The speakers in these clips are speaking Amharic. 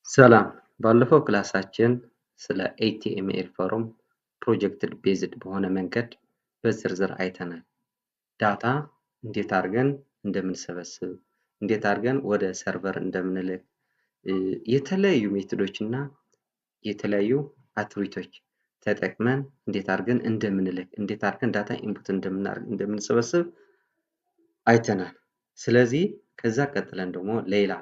ሰላም ባለፈው ክላሳችን ስለ ኤችቲኤምኤል ፎርም ፕሮጀክትድ ቤዝድ በሆነ መንገድ በዝርዝር አይተናል። ዳታ እንዴት አድርገን እንደምንሰበስብ፣ እንዴት አድርገን ወደ ሰርቨር እንደምንልክ፣ የተለያዩ ሜቶዶች እና የተለያዩ አትሪቶች ተጠቅመን እንዴት አድርገን እንደምንልክ፣ እንዴት አድርገን ዳታ ኢንፑት እንደምንሰበስብ አይተናል። ስለዚህ ከዛ ቀጥለን ደግሞ ሌላ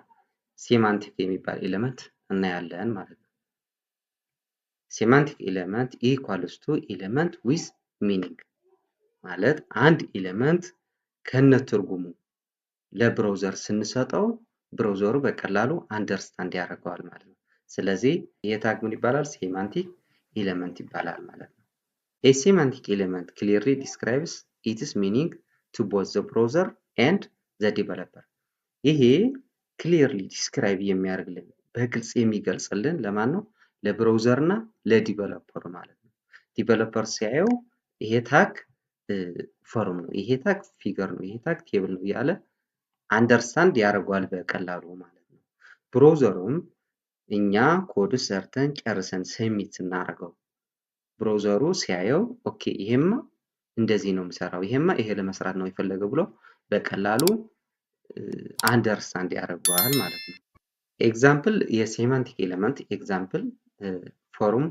ሴማንቲክ የሚባል ኤሌመንት እናያለን ማለት ነው። ሴማንቲክ ኤሌመንት ኢኳልስ ቱ ኤሌመንት ዊዝ ሚኒንግ ማለት አንድ ኤሌመንት ከነ ትርጉሙ ለብራውዘር ስንሰጠው ብራውዘሩ በቀላሉ አንደርስታንድ ያደርገዋል ማለት ነው። ስለዚህ ይሄ ታግ ምን ይባላል? ሴማንቲክ ኤሌመንት ይባላል ማለት ነው። A semantic element clearly describes its meaning to both the browser and the developer. ይሄ ክሊርሊ ዲስክራይብ የሚያደርግልን በግልጽ የሚገልጽልን ለማን ነው? ለብራውዘር እና ለዲቨሎፐር ማለት ነው። ዲቨሎፐር ሲያየው ይሄ ታግ ፎርም ነው፣ ይሄ ታግ ፊገር ነው፣ ይሄ ታግ ቴብል ነው ያለ አንደርስታንድ ያደርገዋል በቀላሉ ማለት ነው። ብራውዘሩም እኛ ኮድ ሰርተን ጨርሰን ሰሚት ስናደርገው ብራውዘሩ ሲያየው ኦኬ ይሄማ እንደዚህ ነው የሚሰራው፣ ይሄማ ይሄ ለመስራት ነው የፈለገው ብሎ በቀላሉ አንደርስታንድ ያደርገዋል ማለት ነው። ኤግዛምፕል የሴማንቲክ ኤሌመንት ኤግዛምፕል ፎርም፣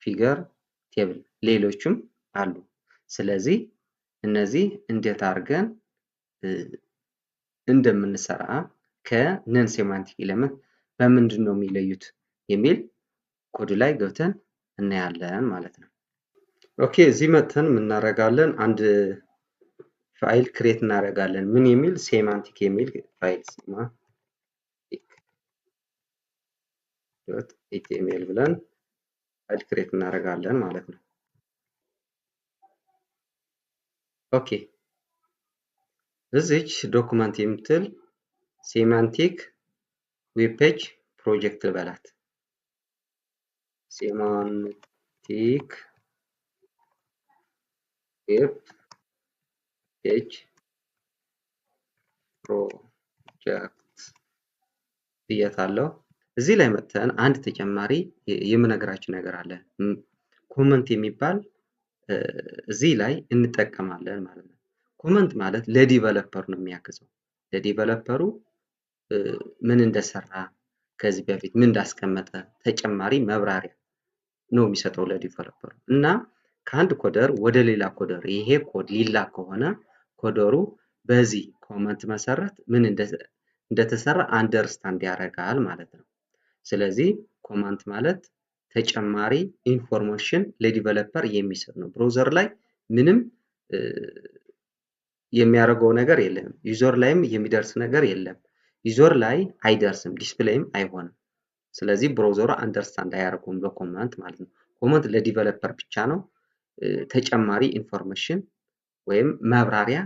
ፊገር፣ ቴብል ሌሎችም አሉ። ስለዚህ እነዚህ እንዴት አድርገን እንደምንሰራ ከነን ሴማንቲክ ኤሌመንት በምንድን ነው የሚለዩት የሚል ኮድ ላይ ገብተን እናያለን ማለት ነው። ኦኬ እዚህ መተን እናደርጋለን አንድ ፋይል ክሬት እናደርጋለን። ምን የሚል? ሴማንቲክ የሚል ፋይል ሴማንቲክ.html ብለን ፋይል ክሬት እናደርጋለን ማለት ነው። ኦኬ እዚች ዶክመንት የምትል ሴማንቲክ ዌብ ፔጅ ፕሮጀክት ልበላት። ሴማንቲክ ዌብ ፔጅ ፕሮጀክት ብያታለሁ። እዚህ ላይ መጥተን አንድ ተጨማሪ የምነግራችሁ ነገር አለ። ኮመንት የሚባል እዚህ ላይ እንጠቀማለን ማለት ነው። ኮመንት ማለት ለዲቨሎፐር ነው የሚያግዘው። ለዲቨሎፐሩ ምን እንደሰራ ከዚህ በፊት ምን እንዳስቀመጠ ተጨማሪ መብራሪያ ነው የሚሰጠው ለዲቨሎፐሩ እና ከአንድ ኮደር ወደ ሌላ ኮደር ይሄ ኮድ ሊላክ ከሆነ ኮደሩ በዚህ ኮመንት መሰረት ምን እንደተሰራ አንደርስታንድ ያደርጋል ማለት ነው። ስለዚህ ኮመንት ማለት ተጨማሪ ኢንፎርሜሽን ለዲቨሎፐር የሚሰጥ ነው። ብራውዘር ላይ ምንም የሚያደርገው ነገር የለም። ዩዘር ላይም የሚደርስ ነገር የለም። ዩዘር ላይ አይደርስም፣ ዲስፕሌይም አይሆንም። ስለዚህ ብራውዘሩ አንደርስታንድ አያደርገውም በኮመንት ማለት ነው። ኮመንት ለዲቨሎፐር ብቻ ነው ተጨማሪ ኢንፎርሜሽን ወይም መብራሪያ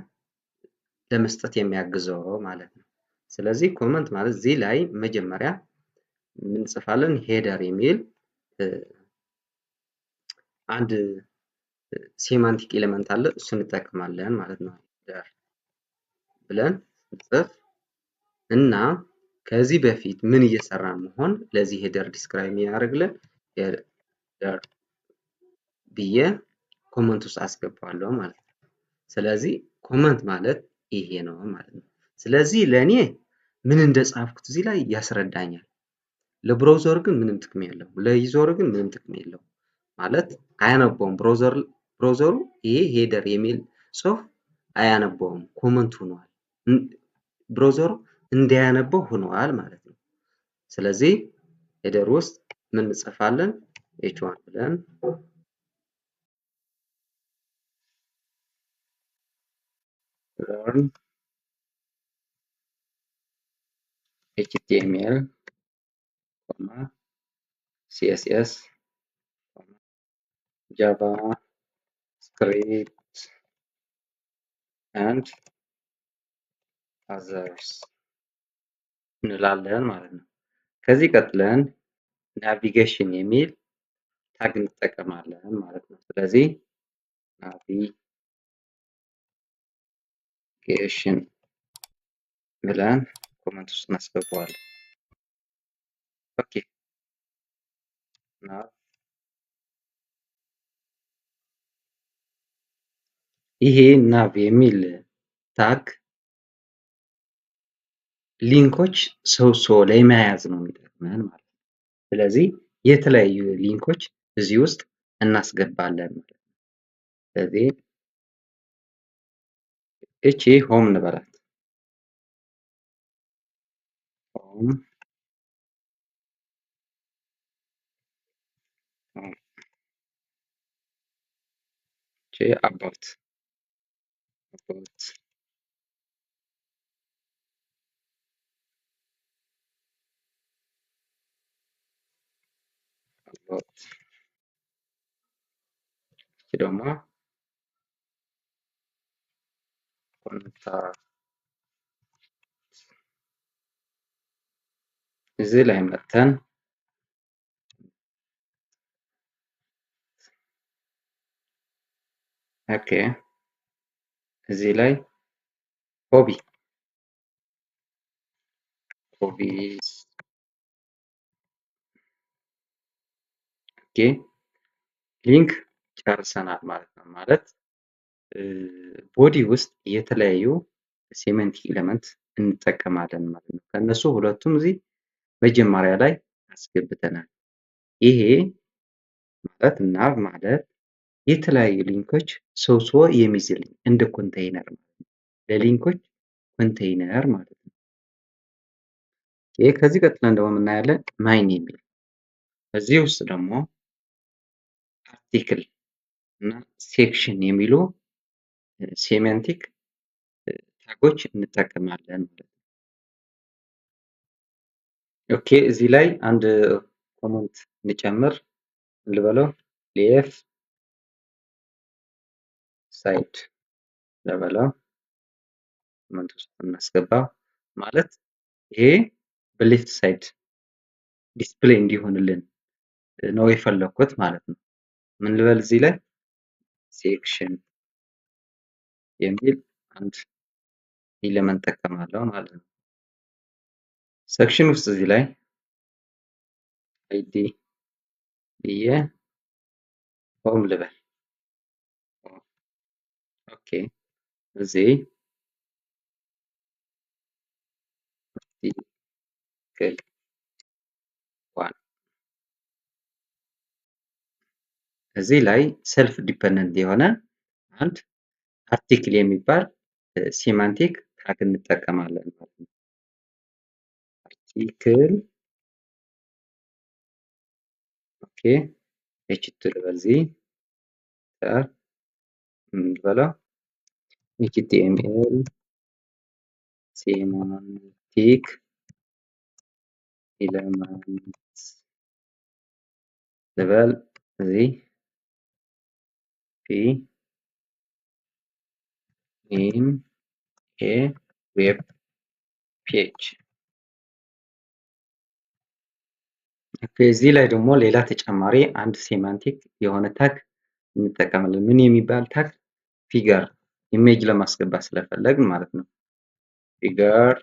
ለመስጠት የሚያግዘው ማለት ነው። ስለዚህ ኮመንት ማለት እዚህ ላይ መጀመሪያ እንጽፋለን ሄደር የሚል አንድ ሴማንቲክ ኤሌመንት አለ፣ እሱን እንጠቀማለን ማለት ነው። ሄደር ብለን እንጽፍ እና ከዚህ በፊት ምን እየሰራ መሆን ለዚህ ሄደር ዲስክራይብ ያደርግልን ሄደር ብዬ ኮመንት ውስጥ አስገባለሁ ማለት ነው። ስለዚህ ኮመንት ማለት ይሄ ነው ማለት ነው። ስለዚህ ለኔ ምን እንደጻፍኩት እዚህ ላይ ያስረዳኛል። ለብራውዘር ግን ምንም ጥቅም የለውም። ለዩዘር ግን ምንም ጥቅም የለውም ማለት አያነበውም። ብራውዘሩ ይሄ ሄደር የሚል ጽሁፍ አያነበውም፣ ኮመንት ሆኗል። ብራውዘሩ እንዳያነበው ሆኗል ማለት ነው። ስለዚህ ሄደር ውስጥ ምን እንጽፋለን? h1 ብለን learn html, css, javascript and others እንላለን ማለት ነው። ከዚህ ቀጥለን ናቪጌሽን የሚል ታግ እንጠቀማለን ማለት ነው። ስለዚህ ናቪጌሽን ብለን ኮመንት ውስጥ እናስገባዋለን። ኦኬ nav ይሄ nav የሚል ታግ ሊንኮች ሰብስቦ ለመያዝ ነው የሚጠቅመን ማለት ነው። ስለዚህ የተለያዩ ሊንኮች እዚህ ውስጥ እናስገባለን ማለት ነው። ስለዚህ እቺ ሆም እንበላት። ሆም እቺ አባውት እቺ ደግሞ ኮንታክት እዚህ ላይ መተን ኦኬ እዚህ ላይ ሆቢስ ኦኬ ሊንክ ጨርሰናል ማለት ነው። ማለት ቦዲ ውስጥ የተለያዩ ሴመንቲክ ኤሌመንት እንጠቀማለን ማለት ነው። ከነሱ ሁለቱም እዚህ መጀመሪያ ላይ አስገብተናል። ይሄ ማለት nav ማለት የተለያዩ ሊንኮች ሰብስቦ የሚይዝልኝ እንደ ኮንቴይነር ማለት ነው። ለሊንኮች ኮንቴይነር ማለት ነው። ከዚህ ቀጥለን ደግሞ የምናያለን ማይን የሚል እዚህ ውስጥ ደግሞ አርቲክል እና ሴክሽን የሚሉ ሴማንቲክ ታጎች እንጠቀማለን ማለት ነው። ኦኬ እዚህ ላይ አንድ ኮመንት እንጨምር ልበለው ሌፍት ሳይድ ልበለው ኮመንት ውስጥ እናስገባ ማለት ይሄ በሌፍት ሳይድ ዲስፕሌይ እንዲሆንልን ነው የፈለኩት ማለት ነው። ምን ልበል እዚህ ላይ ሴክሽን የሚል አንድ ኤሌመንት ጠቀማለሁ ማለት ነው። ሴክሽን ውስጥ እዚህ ላይ አይዲ ብዬ ሆም ልበል። ኦኬ እዚህ አርቲክል ዋን እዚህ ላይ ሰልፍ ዲፐንደንት የሆነ አንድ አርቲክል የሚባል ሴማንቲክ ታግ እንጠቀማለን ማለት ነው። አርቲክል ኦኬ ኤችቲ ልበል እዚህ ልበለው ኤችቲኤምኤል ሴማንቲክ ኤሌመንት ልበል እዚህ ፒ ኢን ኤ ዌብ ፔጅ እዚህ ላይ ደግሞ ሌላ ተጨማሪ አንድ ሴማንቲክ የሆነ ታግ እንጠቀማለን። ምን የሚባል ታግ? ፊገር ኢሜጅ ለማስገባት ስለፈለግን ማለት ነው። ፊገር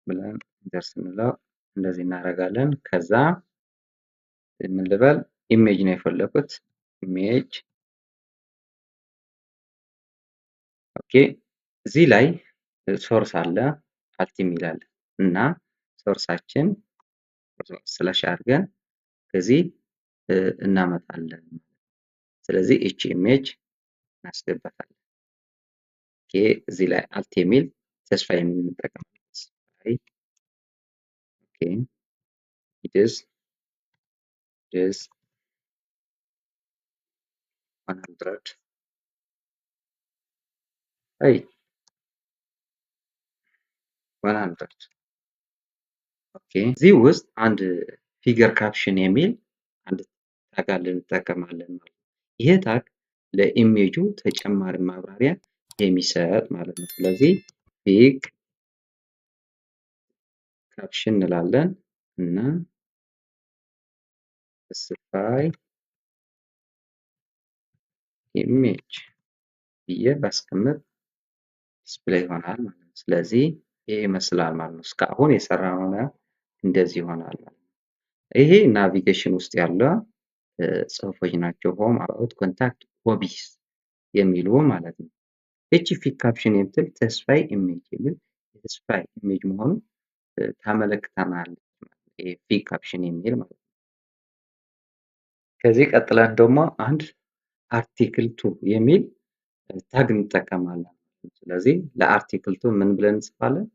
ብለን ኢንተር ስንለው እንደዚህ እናደርጋለን። ከዛ ምን ልበል ኢሜጅ ነው የፈለኩት ኢሜጅ ኦኬ እዚህ ላይ ሶርስ አለ አልት የሚላል እና ሶርሳችን ስላሽ አድርገን ከዚህ እናመጣለን። ስለዚህ እቺ ኢሜጅ እናስገባታለን። ኦኬ እዚህ ላይ አልት የሚል ተስፋ የምንጠቀምበት ኦኬ ኢትስ 100 አይ 100 ኦኬ እዚህ ውስጥ አንድ ፊገር ካፕሽን የሚል አንድ ታግ እንጠቀማለን ማለት ነው። ይሄ ታግ ለኢሜጁ ተጨማሪ ማብራሪያ የሚሰጥ ማለት ነው። ስለዚህ ፊግ ካፕሽን እንላለን እና ስፓይ ኢሜጅ ብዬ ባስቀምጥ ዲስፕሌይ ይሆናል ማለት ነው። ስለዚህ ይሄ ይመስላል ማለት ነው። እስካሁን የሰራነው እንደዚህ ይሆናል ማለት ነው። ይሄ ናቪጌሽን ውስጥ ያለ ጽሁፎች ናቸው። ሆም፣ አባውት፣ ኮንታክት፣ ሆቢስ የሚሉ ማለት ነው። እቺ ፊክ ካፕሽን የምትል ተስፋዬ ኢሜጅ የሚል የተስፋዬ ኢሜጅ መሆኑን ታመለክተናለች። ፊክ ካፕሽን የሚል ማለት ነው። ከዚህ ቀጥለን ደግሞ አንድ አርቲክል ቱ የሚል ታግ እንጠቀማለን። ስለዚህ ለአርቲክል ቱ ምን ብለን እንጽፋለን?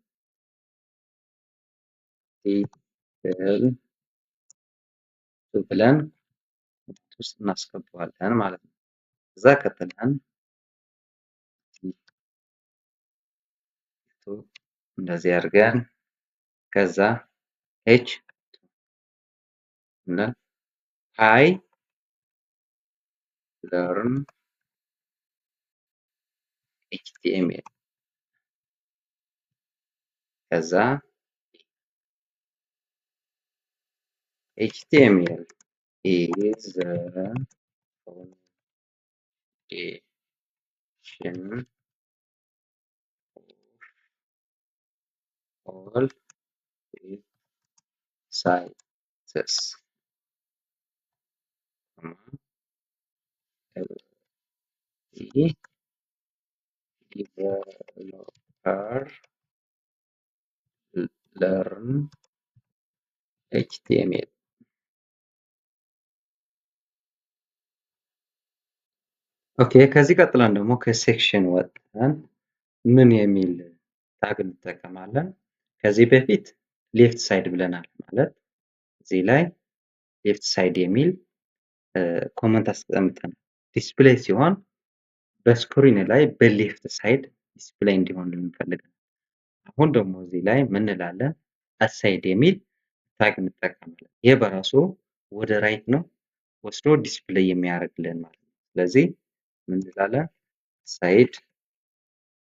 አርቲክል ቱ ብለን ውስጥ እናስገባዋለን ማለት ነው። እዛ ቀጥለን እንደዚህ አድርገን ከዛ ኤች እና ሃይ ለርን ኤችቲኤምኤል ከዛ HTML is the foundation of all websites. Developer learn HTML. ኦኬ ከዚህ ቀጥለን ደግሞ ከሴክሽን ወጥተን ምን የሚል ታግ እንጠቀማለን? ከዚህ በፊት ሌፍት ሳይድ ብለናል። ማለት እዚህ ላይ ሌፍት ሳይድ የሚል ኮመንት አስቀምጠን ዲስፕሌይ ሲሆን በስክሪን ላይ በሌፍት ሳይድ ዲስፕሌይ እንዲሆን እንፈልጋለን። አሁን ደግሞ እዚህ ላይ ምን እንላለን? አሳይድ የሚል ታግ እንጠቀማለን። ይሄ በራሱ ወደ ራይት ነው ወስዶ ዲስፕሌይ የሚያደርግልን ማለት ነው። ስለዚህ ምን እንላለን? ሳይድ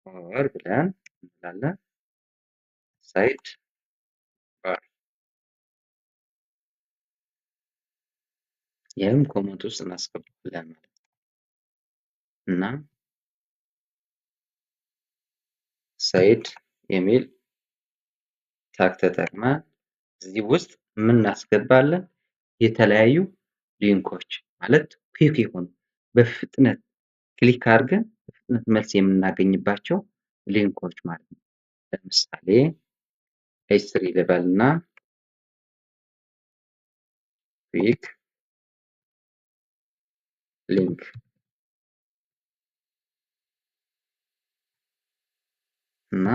ኦር ብለን እንላለን። ሳይድ ባር ይህም ኮመንት ውስጥ እናስገባለን ማለት ነው። እና ሳይድ የሚል ታግ ተጠቅመን እዚህ ውስጥ ምን እናስገባለን? የተለያዩ ሊንኮች ማለት ኩዊክ የሆኑ በፍጥነት ክሊክ አድርገን በፍጥነት መልስ የምናገኝባቸው ሊንኮች ማለት ነው። ለምሳሌ ኤች3 ልበልና ኩዊክ ሊንክ እና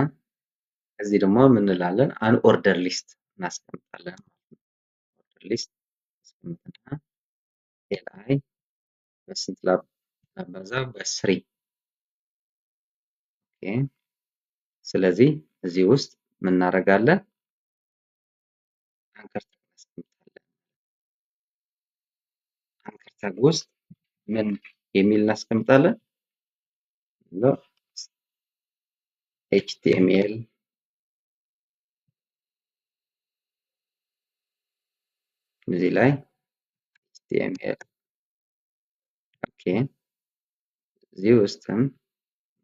እዚህ ደግሞ ምን እንላለን? አን ኦርደር ሊስት እናስቀምጣለን። ኦርደር ሊስት አስቀምጥና ኤልአይ በስንት ላባዛ? በስሪ። ኦኬ ስለዚህ እዚህ ውስጥ ምን እናደርጋለን? አንከር ታግ እናስቀምጣለን። አንከር ታግ ውስጥ ምን የሚል እናስቀምጣለን? ኤችቲኤምኤል እዚህ ላይ ኤችቲኤምኤል ኦኬ እዚህ ውስጥም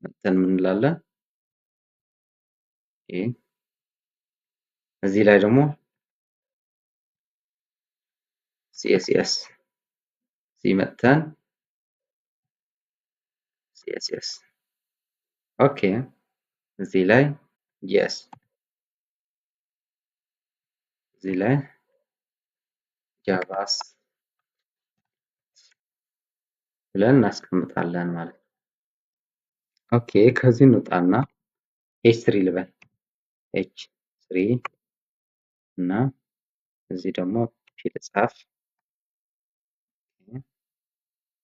መተን ምን እንላለን? እዚህ ላይ ደግሞ ሲኤስኤስ ሲመተን ሲኤስኤስ ኦኬ እዚህ ላይ የስ እዚህ ላይ ጃቫስ ብለን እናስቀምጣለን ማለት ነው። ኦኬ ከዚህ እንውጣና ኤች3 ልበል ኤች3 እና እዚህ ደግሞ ፒ ልጻፍ።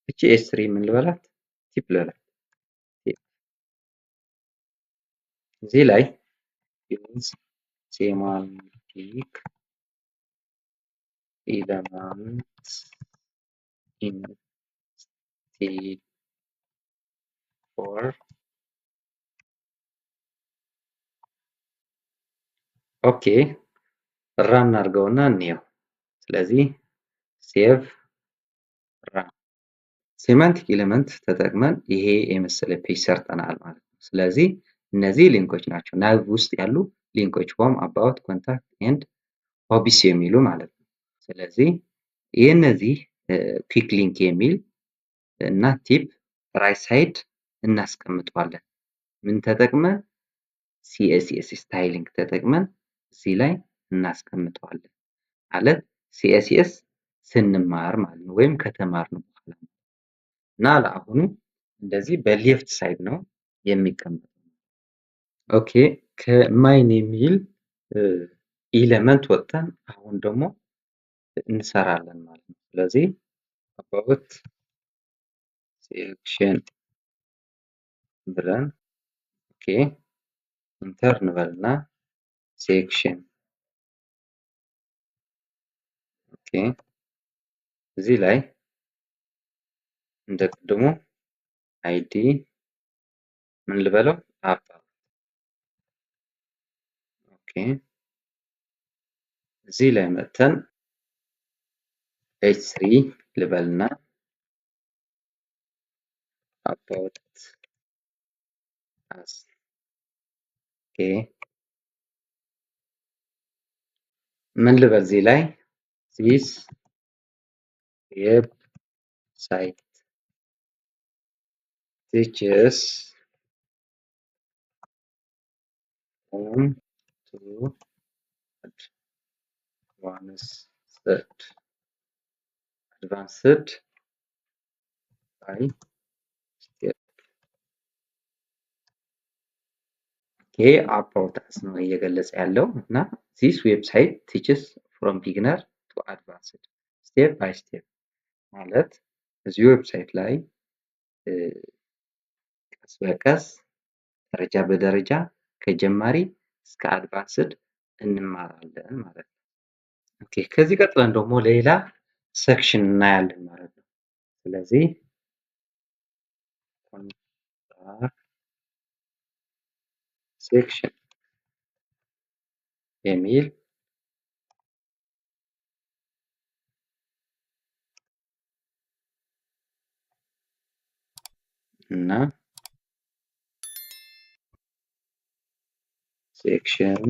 እቺ ኤች3 ምን ልበላት? ቲፕ ልበላት። እዚህ ላይ ዩዝ ሴማንቲክ ኤለመንት ኢንስቴድ ፎር ኦኬ ራን አድርገውና እንየው። ስለዚህ ሴቭ ራን ሴማንቲክ ኤሌመንት ተጠቅመን ይሄ የመሰለ ፔጅ ሰርተናል ማለት ነው። ስለዚህ እነዚህ ሊንኮች ናቸው ናቭ ውስጥ ያሉ ሊንኮች ሆም፣ አባውት፣ ኮንታክት ኤንድ ሆቢስ የሚሉ ማለት ነው። ስለዚህ የእነዚህ ኩዊክ ሊንክ የሚል እና ቲፕ ራይት ሳይድ እናስቀምጠዋለን። ምን ተጠቅመን? ሲኤስኤስ ስታይሊንግ ተጠቅመን እዚህ ላይ እናስቀምጠዋለን። ማለት ሲኤስኤስ ስንማር ማለት ነው፣ ወይም ከተማርን በኋላ እና ለአሁኑ እንደዚህ በሌፍት ሳይድ ነው የሚቀመጠው። ኦኬ ከማይን የሚል ኢለመንት ወጥተን አሁን ደግሞ እንሰራለን ማለት ነው። ስለዚህ about ሴክሽን ብለን ኦኬ ኢንተር እንበልና ሴክሽን ኦኬ እዚህ ላይ እንደ ቅድሙ አይዲ ምን ልበለው አባ ኦኬ እዚህ ላይ መተን h3 ልበልና about us ኦኬ ምን ልበል እዚህ ላይ this website teaches on to advanced by step ኦኬ about us ነው እየገለጸ ያለው እና this website teaches from beginner to advanced step by step ማለት እዚህ ዌብሳይት ላይ ቀስ በቀስ ደረጃ በደረጃ ከጀማሪ እስከ አድቫንስድ እንማራለን ማለት ነው። ኦኬ ከዚህ ቀጥለን ደግሞ ሌላ ሴክሽን እናያለን ማለት ነው። ስለዚህ ሴክሽን የሚል እና ሴክሽን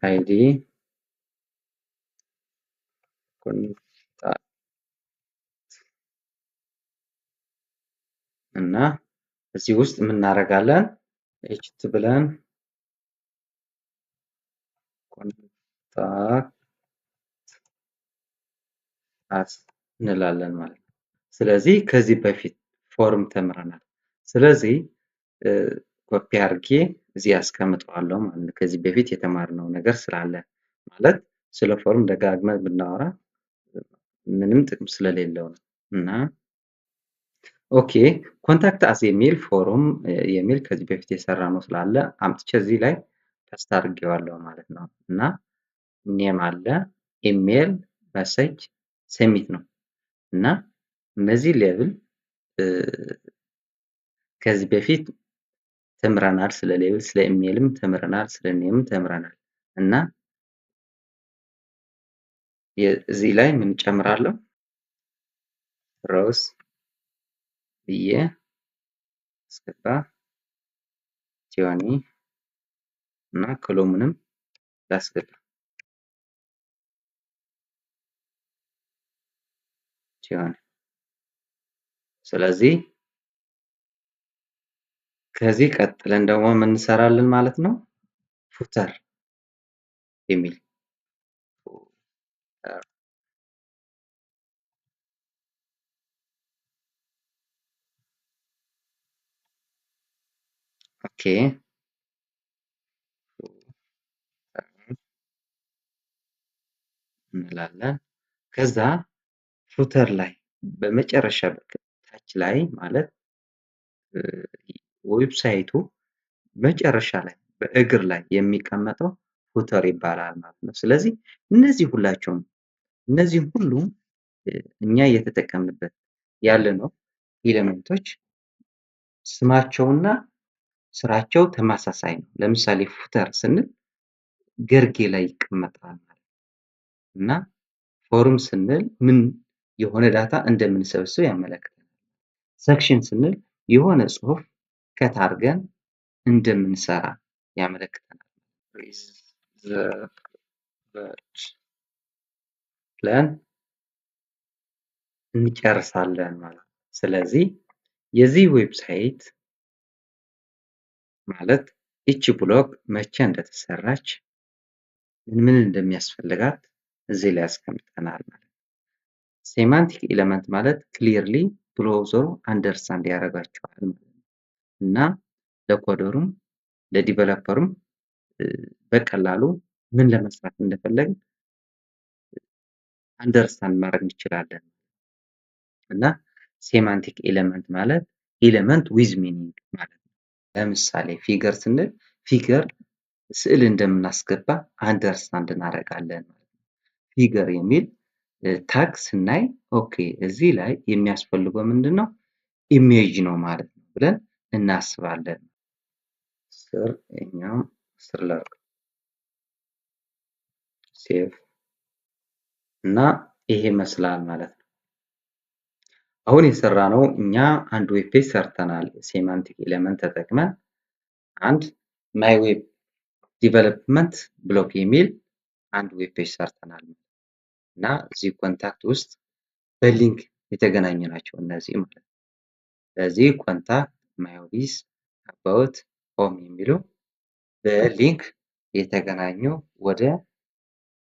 አይዲ ኮንታክት እና እዚህ ውስጥ ምን እናደርጋለን? ኤችቲ ብለን ኮንታክት አስ እንላለን ማለት ነው። ስለዚህ ከዚህ በፊት ፎርም ተምረናል። ስለዚህ ኮፒ አድርጌ እዚህ አስቀምጠዋለሁ ማለት ነው። ከዚህ በፊት የተማርነው ነገር ስላለ ማለት ስለ ፎርም ደጋግመን ብናወራ ምንም ጥቅም ስለሌለው ነው እና ኦኬ ኮንታክት አስ የሚል ፎርም የሚል ከዚህ በፊት የሰራ ነው ስላለ አምጥቼ እዚህ ላይ ፔስት አድርጌዋለሁ ማለት ነው እና ኔም አለ ኢሜል መሴጅ ሰሚት ነው እና እነዚህ ሌብል ከዚህ በፊት ተምረናል። ስለ ሌብል ስለ ኢሜልም ተምረናል፣ ስለ ኔምም ተምረናል እና እዚህ ላይ ምን ጨምራለሁ? ሮስ ብዬ አስገባ ቲዮኒ እና ኮሎምንም ላስገባ ቲዮኒ። ስለዚህ ከዚህ ቀጥለን ደግሞ ምን እንሰራለን ማለት ነው? ፉተር የሚል ኦኬ እንላለን። ከዛ ፉተር ላይ በመጨረሻ ታች ላይ ማለት ዌብሳይቱ መጨረሻ ላይ በእግር ላይ የሚቀመጠው ፉተር ይባላል ማለት ነው። ስለዚህ እነዚህ ሁላቸውም እነዚህ ሁሉ እኛ እየተጠቀምንበት ያለ ነው ኤሌመንቶች ስማቸውና ስራቸው ተመሳሳይ ነው። ለምሳሌ ፉተር ስንል ግርጌ ላይ ይቀመጣል ማለት እና ፎርም ስንል ምን የሆነ ዳታ እንደምንሰበስብ ያመለክታል። ሴክሽን ስንል የሆነ ጽሁፍ ከታርገን እንደምንሰራ ያመለክተናል። reserved ብለን እንጨርሳለን ማለት ነው። ስለዚህ የዚህ ዌብሳይት ማለት ይቺ ብሎክ መቼ እንደተሰራች ምን እንደሚያስፈልጋት እዚህ ላይ አስቀምጠናል ማለት ነው። ሴማንቲክ ኤለመንት ማለት ክሊርሊ ብራውዘሩ አንደርስታንድ ያደርጋቸዋል ማለት ነው እና ለኮደሩም ለዲቨሎፐሩም በቀላሉ ምን ለመስራት እንደፈለግን አንደርስታንድ ማድረግ እንችላለን እና ሴማንቲክ ኤለመንት ማለት ኤለመንት ዊዝ ሚኒንግ ማለት ነው። ለምሳሌ ፊገር ስንል ፊገር ስዕል እንደምናስገባ አንደርስታንድ እናደርጋለን ማለት ነው። ፊገር የሚል ታግ ስናይ ኦኬ እዚህ ላይ የሚያስፈልገው ምንድነው ኢሜጅ ነው ማለት ነው ብለን እናስባለን። ስር እኛም ስር ላርግ ሴቭ እና ይሄ መስላል ማለት ነው። አሁን የሰራነው እኛ አንድ ዌብ ፔጅ ሰርተናል። ሴማንቲክ ኤለመንት ተጠቅመን አንድ ማይ ዌብ ዲቨሎፕመንት ብሎክ የሚል አንድ ዌብ ፔጅ ሰርተናል እና እዚህ ኮንታክት ውስጥ በሊንክ የተገናኙ ናቸው እነዚህ ማለት ነው። ስለዚህ ኮንታክት ማይ ዌብስ አባውት ሆም የሚለው በሊንክ የተገናኙ ወደ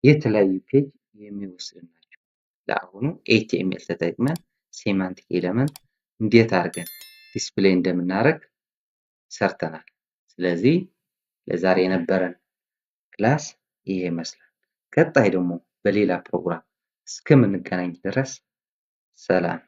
የተለያዩ ፔጅ የሚወስዱ ናቸው። ለአሁኑ ኤችቲኤምኤል ተጠቅመን ሴማንቲክ ኤለመንት እንዴት አድርገን ዲስፕሌይ እንደምናደርግ ሰርተናል። ስለዚህ ለዛሬ የነበረን ክላስ ይሄ ይመስላል። ቀጣይ ደግሞ በሌላ ፕሮግራም እስከምንገናኝ ድረስ ሰላም።